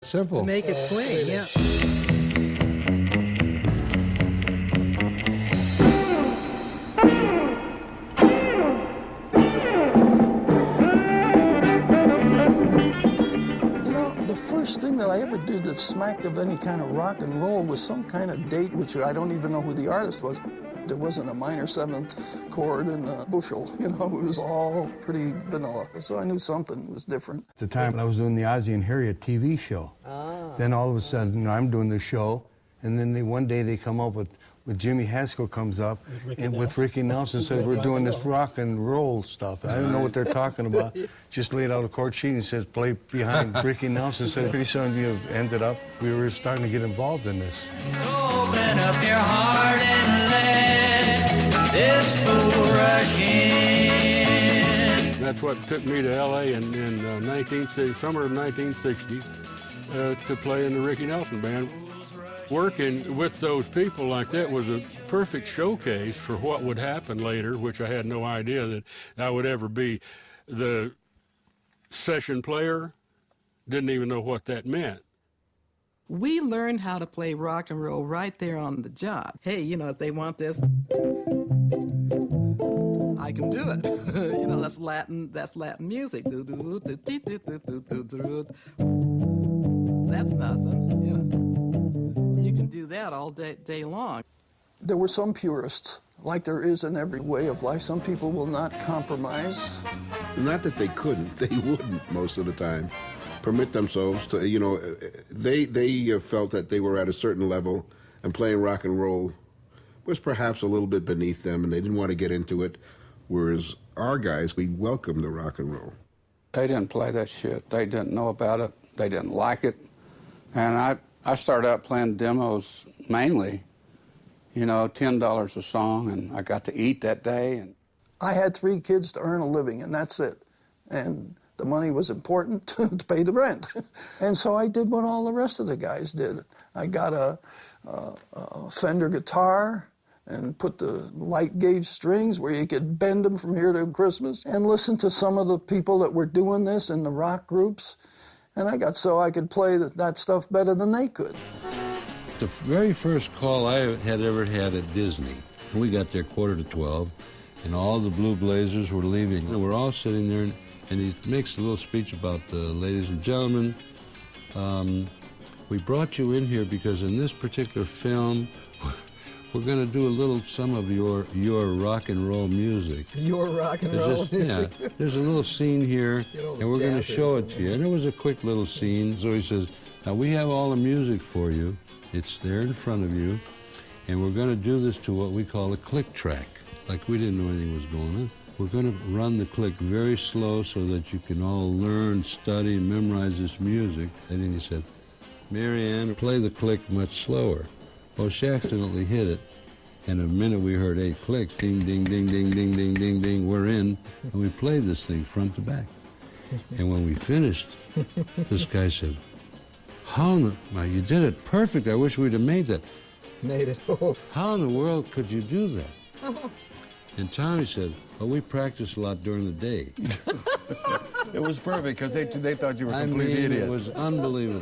Simple. To make it swing, yeah. The first thing that I ever did that smacked of any kind of rock and roll was some kind of date, which I don't even know who the artist was. There wasn't a minor seventh chord in a bushel, you know, it was all pretty vanilla. So I knew something was different. At the time, I was doing the Ozzie and Harriet TV show. Then all of a sudden, you know, I'm doing the show, and then one day they come up with Jimmy Haskell comes up with Ricky Nelson says, we're doing this rock and roll stuff. I don't know what they're talking about. Just laid out a chord sheet and says, play behind Ricky Nelson. So pretty soon you ended up, we were starting to get involved in this. Open up your heart and let this fool rush in. That's what took me to L.A. in summer of 1960 to play in the Ricky Nelson Band. Working with those people like that was a perfect showcase for what would happen later, which I had no idea that I would ever be the session player. Didn't even know what that meant. We learned how to play rock and roll right there on the job. Hey, you know, if they want this, I can do it. You know, that's Latin music. That's nothing, you know. You can do that all day long. There were some purists, like there is in every way of life. Some people will not compromise. Not that they couldn't, they wouldn't most of the time permit themselves to, you know, they felt that they were at a certain level and playing rock and roll was perhaps a little bit beneath them and they didn't want to get into it, whereas our guys, we welcomed the rock and roll. They didn't play that shit. They didn't know about it. They didn't like it. And I started out playing demos mainly, you know, $10 a song, and I got to eat that day. And I had 3 kids to earn a living, and that's it. And the money was important to pay the rent. And so I did what all the rest of the guys did. I got a Fender guitar and put the light gauge strings where you could bend them from here to Christmas and listen to some of the people that were doing this in the rock groups. And I got so I could play that stuff better than they could. The very first call I had ever had at Disney, and we got there 11:45, and all the Blue Blazers were leaving. And we're all sitting there, and he makes a little speech about, ladies and gentlemen, we brought you in here because in this particular film, we're going to do a little, some of your rock and roll music. Your rock and roll music. Yeah, there's a little scene here, and we're going to show it to you. And it was a quick little scene. So he says, now we have all the music for you. It's there in front of you. And we're going to do this to what we call a click track. Like we didn't know anything was going on. We're going to run the click very slow so that you can all learn, study, and memorize this music. And then he said, Mary Ann, play the click much slower. Well, she accidentally hit it, and the minute we heard 8 clicks, ding, ding, ding, ding, ding, ding, ding, ding, we're in, and we played this thing front to back. And when we finished, this guy said, you did it perfect. I wish we'd have made that. Made it. How in the world could you do that? And Tommy said, well, we practiced a lot during the day. It was perfect because they thought you were a complete idiot. It was unbelievable.